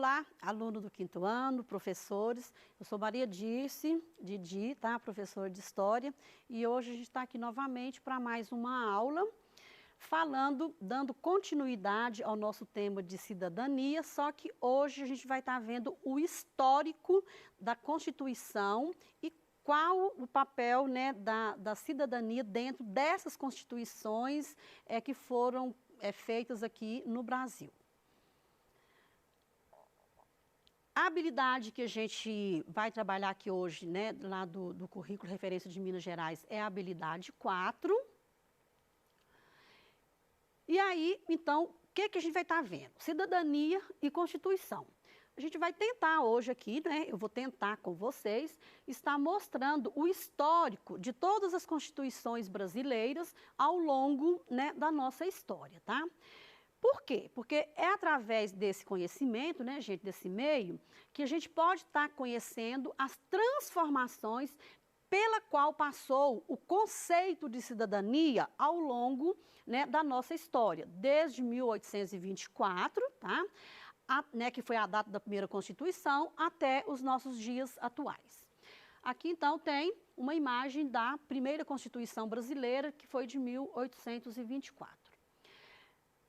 Olá, aluno do 5º ano, professores. Eu sou Maria Dirce, Didi, tá? Professora de História. E hoje a gente está aqui novamente para mais uma aula, dando continuidade ao nosso tema de cidadania, só que hoje a gente vai estar vendo o histórico da Constituição e qual o papel, né, da cidadania dentro dessas constituições que foram feitas aqui no Brasil. A habilidade que a gente vai trabalhar aqui hoje, né, lá do currículo referência de Minas Gerais, é a habilidade 4. E aí, então, o que a gente vai estar vendo? Cidadania e Constituição. A gente vai tentar hoje aqui, né, eu vou tentar com vocês, estar mostrando o histórico de todas as constituições brasileiras ao longo, né, da nossa história, tá? Por quê? Porque é através desse conhecimento, né, gente, desse meio, que a gente pode estar conhecendo as transformações pela qual passou o conceito de cidadania ao longo, né, da nossa história, desde 1824, tá? Né, que foi a data da primeira Constituição, até os nossos dias atuais. Aqui, então, tem uma imagem da primeira Constituição brasileira, que foi de 1824.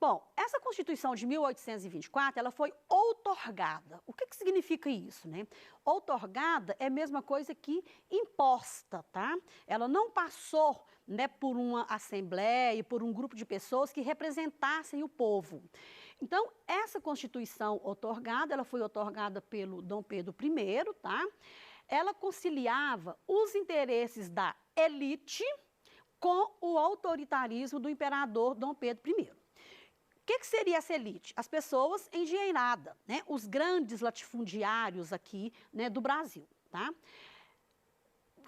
Bom, essa Constituição de 1824, ela foi outorgada. O que significa isso, né? Outorgada é a mesma coisa que imposta, tá? Ela não passou, né, por uma assembleia, por um grupo de pessoas que representassem o povo. Então, essa Constituição outorgada, ela foi outorgada pelo Dom Pedro I, tá? Ela conciliava os interesses da elite com o autoritarismo do imperador Dom Pedro I. O que seria essa elite? As pessoas endinheiradas, né? Os grandes latifundiários aqui, né, do Brasil, tá?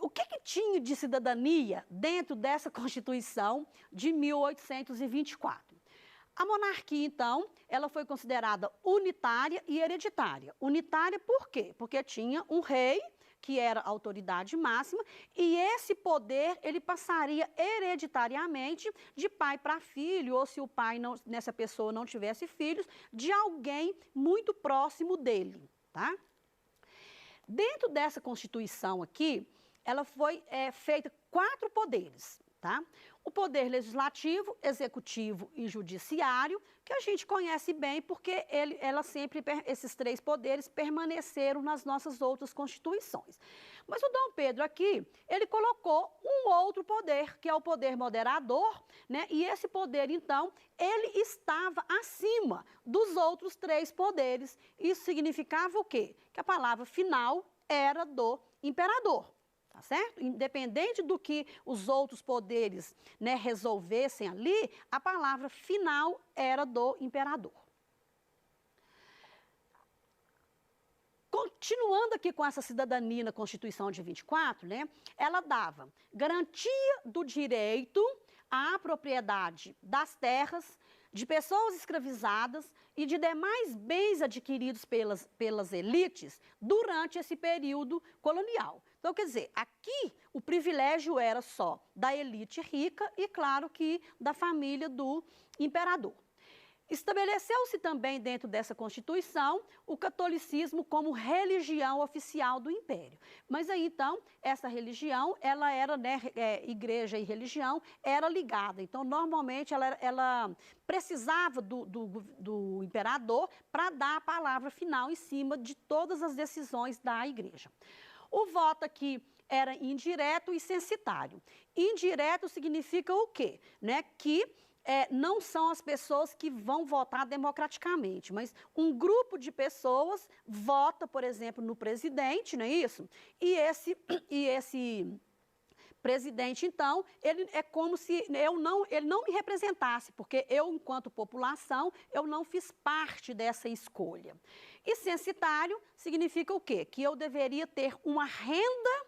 O que tinha de cidadania dentro dessa Constituição de 1824? A monarquia, então, ela foi considerada unitária e hereditária. Unitária por quê? Porque tinha um rei, que era a autoridade máxima, e esse poder ele passaria hereditariamente de pai para filho, ou se o pai, nessa pessoa não tivesse filhos, de alguém muito próximo dele, tá? Dentro dessa Constituição aqui, ela foi feita 4 poderes, tá? O poder legislativo, executivo e judiciário, que a gente conhece bem porque esses 3 poderes permaneceram nas nossas outras constituições. Mas o Dom Pedro aqui, ele colocou um outro poder, que é o poder moderador, né? E esse poder, então, ele estava acima dos outros 3 poderes. Isso significava o quê? Que a palavra final era do imperador. Tá certo? Independente do que os outros poderes, né, resolvessem ali, a palavra final era do imperador. Continuando aqui com essa cidadania na Constituição de 24, né, ela dava garantia do direito à propriedade das terras, de pessoas escravizadas e de demais bens adquiridos pelas elites durante esse período colonial. Então, quer dizer, aqui o privilégio era só da elite rica e, claro, que da família do imperador. Estabeleceu-se também dentro dessa Constituição o catolicismo como religião oficial do Império. Mas aí, então, essa religião, ela era, né, igreja e religião, era ligada. Então, normalmente, ela precisava do imperador para dar a palavra final em cima de todas as decisões da igreja. O voto aqui era indireto e censitário. Indireto significa o quê? Né? Que não são as pessoas que vão votar democraticamente, mas um grupo de pessoas vota, por exemplo, no presidente, não é isso? E esse presidente, então, ele é como se ele não me representasse, porque eu, enquanto população, eu não fiz parte dessa escolha. E censitário significa o quê? Que eu deveria ter uma renda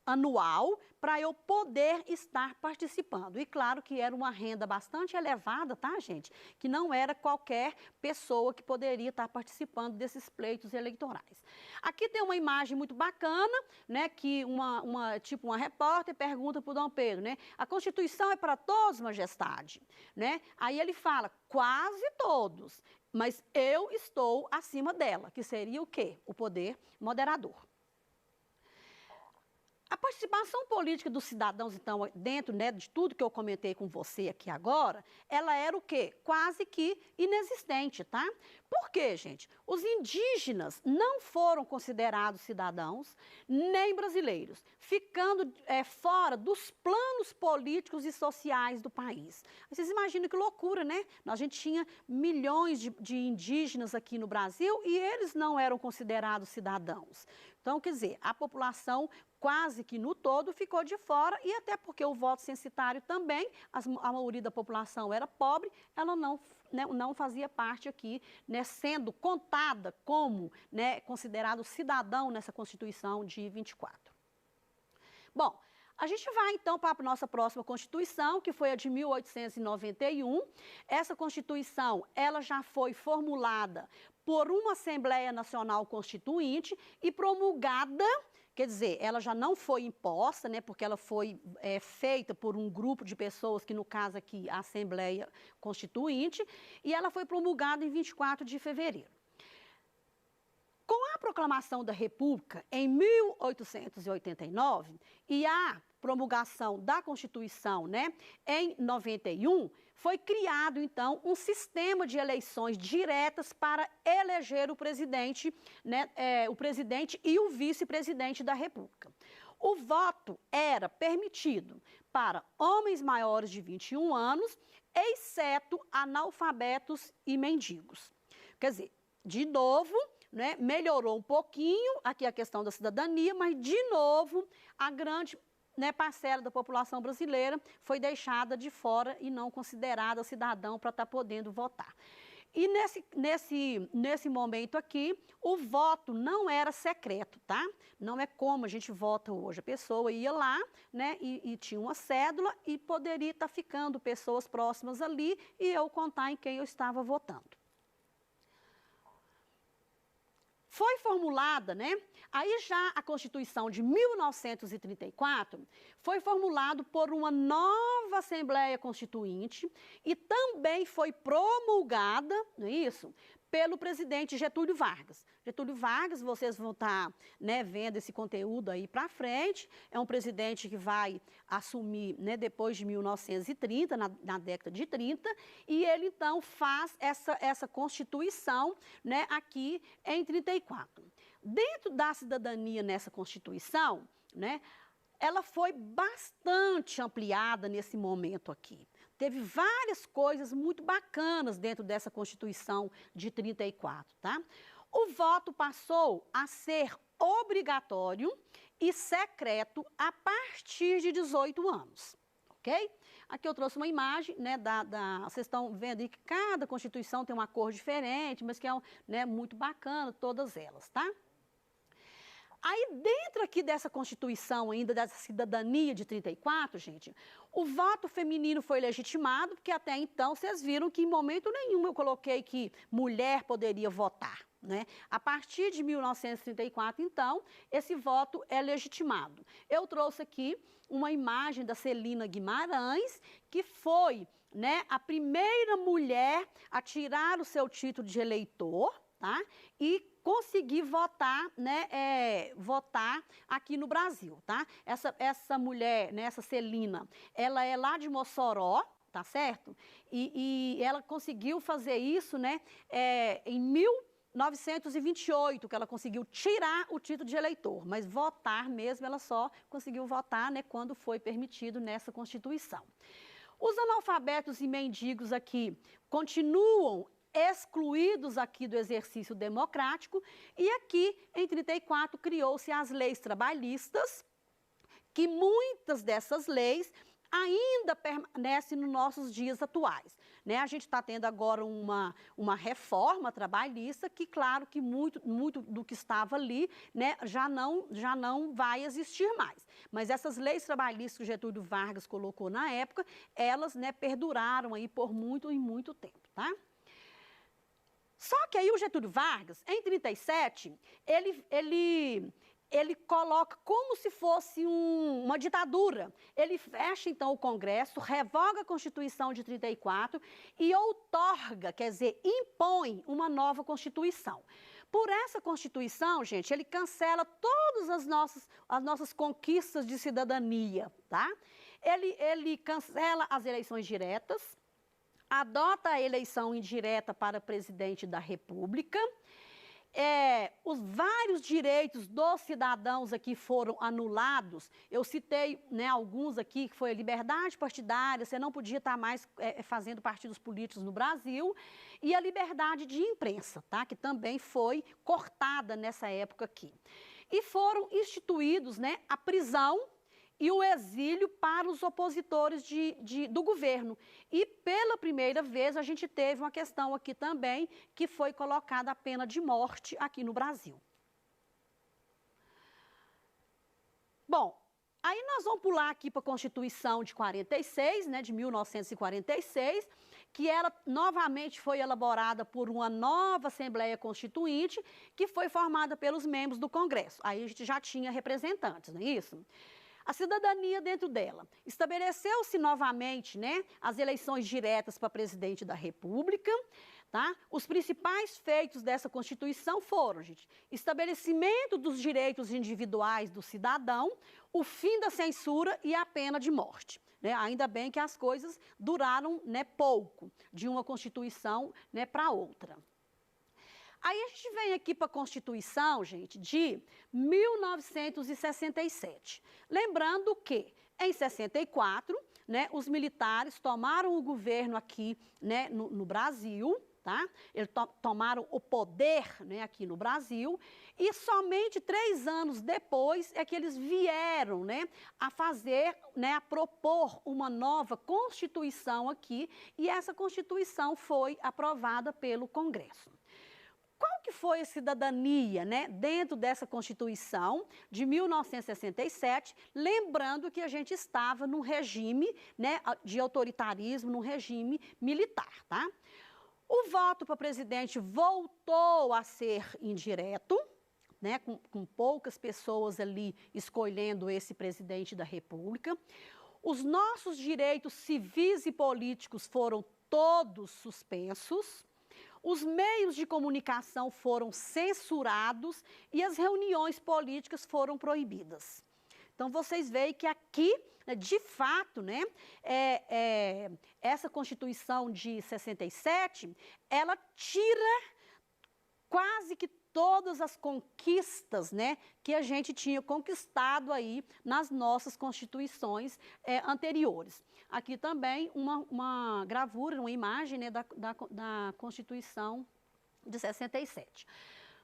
anual para eu poder estar participando. E claro que era uma renda bastante elevada, tá, gente? Que não era qualquer pessoa que poderia estar participando desses pleitos eleitorais. Aqui tem uma imagem muito bacana, né, que uma repórter pergunta para o Dom Pedro, né? A Constituição é para todos, majestade, né? Aí ele fala, quase todos, mas eu estou acima dela, que seria o quê? O poder moderador. A participação política dos cidadãos, então, dentro, né, de tudo que eu comentei com você aqui agora, ela era o quê? Quase que inexistente, tá? Por quê, gente? Os indígenas não foram considerados cidadãos, nem brasileiros, ficando fora dos planos políticos e sociais do país. Vocês imaginam que loucura, né? A gente tinha milhões de indígenas aqui no Brasil e eles não eram considerados cidadãos. Então, quer dizer, a população quase que no todo ficou de fora e até porque o voto censitário também, a maioria da população era pobre, ela não fazia parte aqui, né, sendo contada como, né, considerado cidadão nessa Constituição de 24. Bom, a gente vai então para a nossa próxima Constituição, que foi a de 1891. Essa Constituição, ela já foi formulada por uma Assembleia Nacional Constituinte e promulgada, quer dizer, ela já não foi imposta, né, porque ela foi feita por um grupo de pessoas, que no caso aqui a Assembleia Constituinte, e ela foi promulgada em 24 de fevereiro. Com a proclamação da República em 1889 e a promulgação da Constituição, né, em 91, foi criado, então, um sistema de eleições diretas para eleger o presidente, né, o presidente e o vice-presidente da República. O voto era permitido para homens maiores de 21 anos, exceto analfabetos e mendigos. Quer dizer, de novo, né, melhorou um pouquinho aqui a questão da cidadania, mas, de novo, a grande, né, parcela da população brasileira foi deixada de fora e não considerada cidadão para estar podendo votar. E nesse momento aqui, o voto não era secreto, tá? Não é como a gente vota hoje. A pessoa ia lá, né, e tinha uma cédula e poderia estar ficando pessoas próximas ali e eu contar em quem eu estava votando. Foi formulada, né? Aí já a Constituição de 1934 foi formulado por uma nova Assembleia Constituinte e também foi promulgada, não é isso? Pelo presidente Getúlio Vargas. Getúlio Vargas, vocês vão estar, né, vendo esse conteúdo aí para frente, é um presidente que vai assumir, né, depois de 1930, na década de 30, e ele então faz essa Constituição, né, aqui em 34. Dentro da cidadania nessa Constituição, né, ela foi bastante ampliada nesse momento aqui. Teve várias coisas muito bacanas dentro dessa Constituição de 34, tá? O voto passou a ser obrigatório e secreto a partir de 18 anos, ok? Aqui eu trouxe uma imagem, né, vocês estão vendo aí que cada Constituição tem uma cor diferente, mas que é, né, muito bacana, todas elas, tá? Aí, dentro aqui dessa Constituição ainda, dessa cidadania de 34, gente, o voto feminino foi legitimado, porque até então vocês viram que em momento nenhum eu coloquei que mulher poderia votar, né? A partir de 1934, então, esse voto é legitimado. Eu trouxe aqui uma imagem da Celina Guimarães, que foi, né, a primeira mulher a tirar o seu título de eleitor, tá? E conseguir votar, né, votar aqui no Brasil, tá? Essa mulher, né, essa Celina, ela é lá de Mossoró, tá certo? E ela conseguiu fazer isso, né, em 1928, que ela conseguiu tirar o título de eleitor, mas votar mesmo, ela só conseguiu votar, né, quando foi permitido nessa Constituição. Os analfabetos e mendigos aqui continuam excluídos aqui do exercício democrático, e aqui, em 34, criou-se as leis trabalhistas, que muitas dessas leis ainda permanece nos nossos dias atuais. Né? A gente está tendo agora uma reforma trabalhista que, claro, que muito do que estava ali, né, já não vai existir mais. Mas essas leis trabalhistas que o Getúlio Vargas colocou na época, elas, né, perduraram aí por muito tempo, tá? Só que aí o Getúlio Vargas, em 37, ele coloca como se fosse uma ditadura. Ele fecha, então, o Congresso, revoga a Constituição de 34 e outorga, quer dizer, impõe uma nova Constituição. Por essa Constituição, gente, ele cancela todas as nossas conquistas de cidadania, tá? Ele cancela as eleições diretas, adota a eleição indireta para presidente da República. Os vários direitos dos cidadãos aqui foram anulados. Eu citei, né, alguns aqui, que foi a liberdade partidária, você não podia estar mais fazendo partidos políticos no Brasil, e a liberdade de imprensa, tá, que também foi cortada nessa época aqui. E foram instituídos, né, a prisão e o exílio para os opositores do governo. E pela primeira vez a gente teve uma questão aqui também, que foi colocada a pena de morte aqui no Brasil. Bom, aí nós vamos pular aqui para a Constituição de 46, né, de 1946, que ela novamente foi elaborada por uma nova Assembleia Constituinte, que foi formada pelos membros do Congresso. Aí a gente já tinha representantes, não é isso? A cidadania dentro dela. Estabeleceu-se novamente, né, as eleições diretas para presidente da República, tá? Os principais feitos dessa Constituição foram, gente, estabelecimento dos direitos individuais do cidadão, o fim da censura e a pena de morte. Né? Ainda bem que as coisas duraram, né, pouco, de uma Constituição, né, para outra. Aí a gente vem aqui para a Constituição, gente, de 1967. Lembrando que, em 64, né, os militares tomaram o governo aqui, né, no Brasil, tá? Eles tomaram o poder, né, aqui no Brasil, e somente 3 anos depois é que eles vieram, né, a fazer, né, a propor uma nova Constituição aqui, e essa Constituição foi aprovada pelo Congresso. Qual que foi a cidadania, né, dentro dessa Constituição de 1967, lembrando que a gente estava num regime, né, de autoritarismo, num regime militar, tá? O voto para presidente voltou a ser indireto, né, com poucas pessoas ali escolhendo esse presidente da República. Os nossos direitos civis e políticos foram todos suspensos. Os meios de comunicação foram censurados e as reuniões políticas foram proibidas. Então, vocês veem que aqui, de fato, né, essa Constituição de 67, ela tira quase que todas as conquistas, né, que a gente tinha conquistado aí nas nossas constituições anteriores. Aqui também uma gravura, uma imagem, né, da Constituição de 67.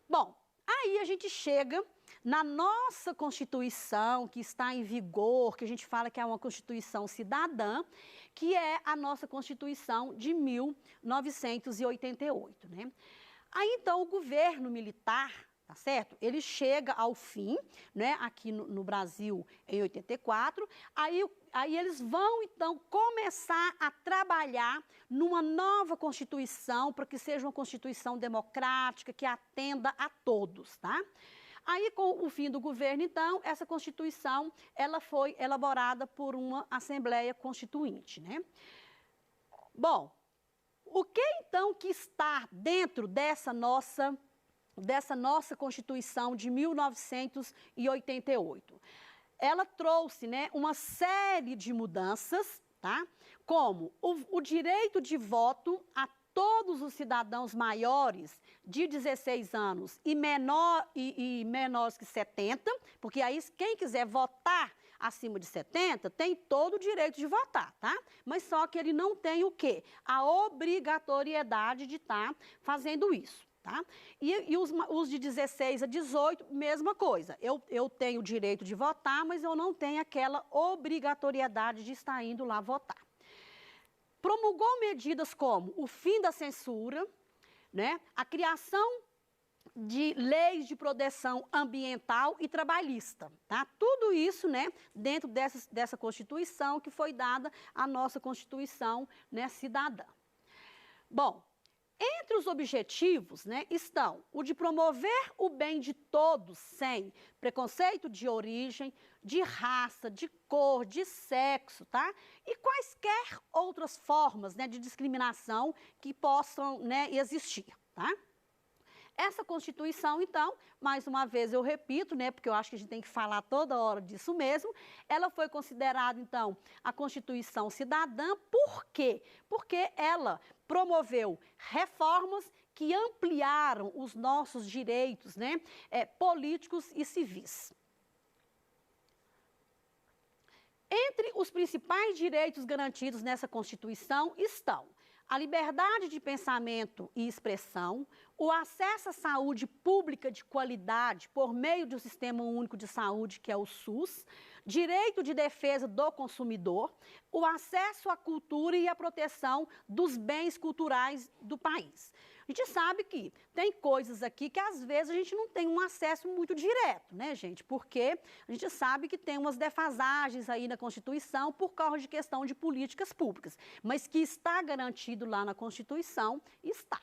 Bom, aí a gente chega na nossa Constituição, que está em vigor, que a gente fala que é uma Constituição cidadã, que é a nossa Constituição de 1988, né? Aí, então, o governo militar, tá certo? Ele chega ao fim, né, aqui no Brasil, em 84, aí eles vão, então, começar a trabalhar numa nova Constituição, para que seja uma Constituição democrática, que atenda a todos, tá? Aí, com o fim do governo, então, essa Constituição, ela foi elaborada por uma Assembleia Constituinte, né? Bom, o que, então, que está dentro dessa nossa Constituição de 1988? Ela trouxe, né, uma série de mudanças, tá? Como o direito de voto a todos os cidadãos maiores de 16 anos e menores que 70, porque aí quem quiser votar acima de 70 tem todo o direito de votar, tá? Mas só que ele não tem o quê? A obrigatoriedade de estar fazendo isso, tá? E os de 16 a 18, mesma coisa. Eu tenho o direito de votar, mas eu não tenho aquela obrigatoriedade de estar indo lá votar. Promulgou medidas como o fim da censura, né? A criação de leis de proteção ambiental e trabalhista, tá? Tudo isso, né, dentro dessa Constituição que foi dada à nossa Constituição, né, cidadã. Bom, entre os objetivos, né, estão o de promover o bem de todos sem preconceito de origem, de raça, de cor, de sexo, tá? E quaisquer outras formas, né, de discriminação que possam, né, existir, tá? Essa Constituição, então, mais uma vez eu repito, né, porque eu acho que a gente tem que falar toda hora disso mesmo, ela foi considerada, então, a Constituição cidadã, por quê? Porque ela promoveu reformas que ampliaram os nossos direitos, né, políticos e civis. Entre os principais direitos garantidos nessa Constituição estão a liberdade de pensamento e expressão, o acesso à saúde pública de qualidade por meio do Sistema Único de Saúde, que é o SUS, direito de defesa do consumidor, o acesso à cultura e a proteção dos bens culturais do país. A gente sabe que tem coisas aqui que às vezes a gente não tem um acesso muito direto, né, gente? Porque a gente sabe que tem umas defasagens aí na Constituição por causa de questão de políticas públicas, mas que está garantido lá na Constituição, está.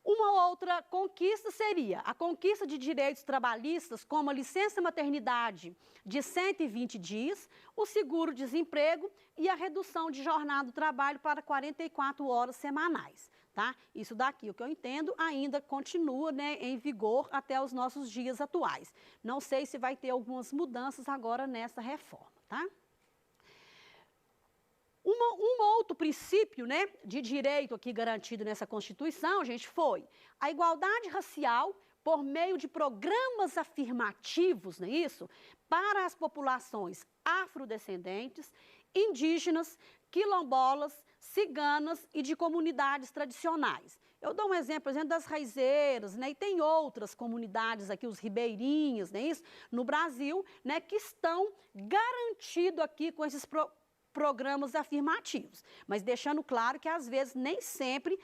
Uma outra conquista seria a conquista de direitos trabalhistas, como a licença maternidade de 120 dias, o seguro-desemprego e a redução de jornada do trabalho para 44 horas semanais, tá? Isso daqui, o que eu entendo, ainda continua, né, em vigor até os nossos dias atuais. Não sei se vai ter algumas mudanças agora nessa reforma, tá? Um outro princípio, né, de direito aqui garantido nessa Constituição, gente, foi a igualdade racial por meio de programas afirmativos, não é isso? Para as populações afrodescendentes, indígenas, quilombolas, ciganas e de comunidades tradicionais. Eu dou um exemplo, por exemplo, das raizeiras, né, e tem outras comunidades aqui, os ribeirinhos, não é isso? No Brasil, né, que estão garantidos aqui com esses programas afirmativos, mas deixando claro que às vezes nem sempre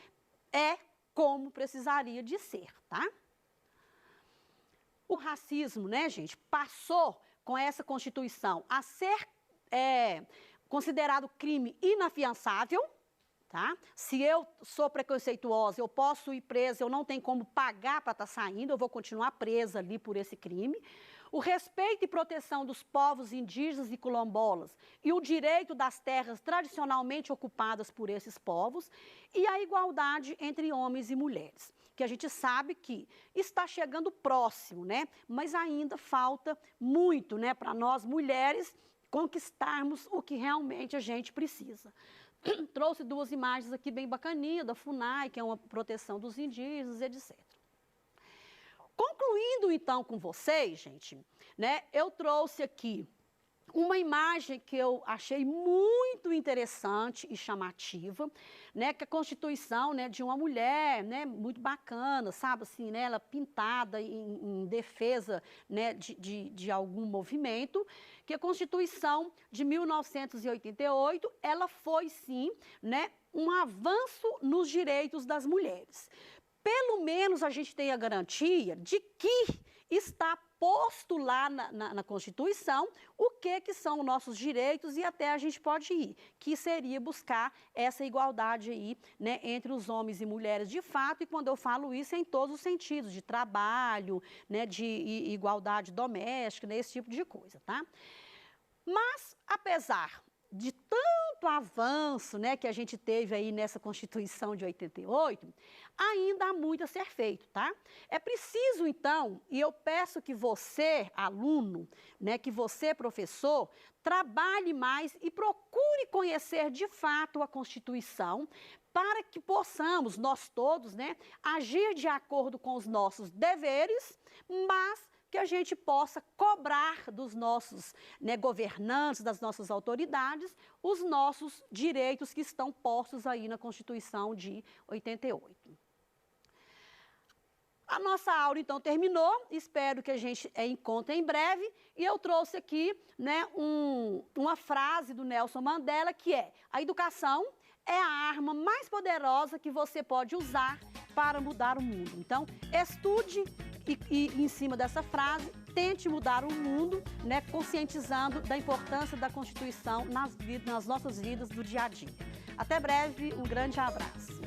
é como precisaria de ser, tá? O racismo, né, gente, passou com essa Constituição a ser considerado crime inafiançável, tá? Se eu sou preconceituosa, eu posso ir presa, eu não tenho como pagar para estar saindo, eu vou continuar presa ali por esse crime. O respeito e proteção dos povos indígenas e quilombolas e o direito das terras tradicionalmente ocupadas por esses povos e a igualdade entre homens e mulheres, que a gente sabe que está chegando próximo, né? Mas ainda falta muito, né, para nós mulheres conquistarmos o que realmente a gente precisa. Trouxe duas imagens aqui bem bacaninhas da FUNAI, que é uma proteção dos indígenas, etc. Concluindo, então, com vocês, gente, né, eu trouxe aqui uma imagem que eu achei muito interessante e chamativa, né, que é a Constituição, né, de uma mulher, né, muito bacana, sabe, assim, né, ela pintada em defesa, né, de algum movimento, que a Constituição de 1988, ela foi, sim, né, um avanço nos direitos das mulheres. Pelo menos a gente tem a garantia de que está posto lá na Constituição o que são os nossos direitos e até a gente pode ir, que seria buscar essa igualdade aí, né, entre os homens e mulheres de fato, e quando eu falo isso é em todos os sentidos, de trabalho, né, de igualdade doméstica, né, esse tipo de coisa, tá? Mas, apesar de tanto avanço, né, que a gente teve aí nessa Constituição de 88, ainda há muito a ser feito, tá? É preciso, então, e eu peço que você, aluno, né, que você, professor, trabalhe mais e procure conhecer de fato a Constituição para que possamos, nós todos, né, agir de acordo com os nossos deveres, mas que a gente possa cobrar dos nossos, né, governantes, das nossas autoridades, os nossos direitos que estão postos aí na Constituição de 88. A nossa aula, então, terminou. Espero que a gente encontre em breve. E eu trouxe aqui, né, uma frase do Nelson Mandela, que é: a educação é a arma mais poderosa que você pode usar para mudar o mundo. Então, estude e em cima dessa frase, tente mudar o mundo, né, conscientizando da importância da Constituição nas nossas vidas do dia a dia. Até breve, um grande abraço.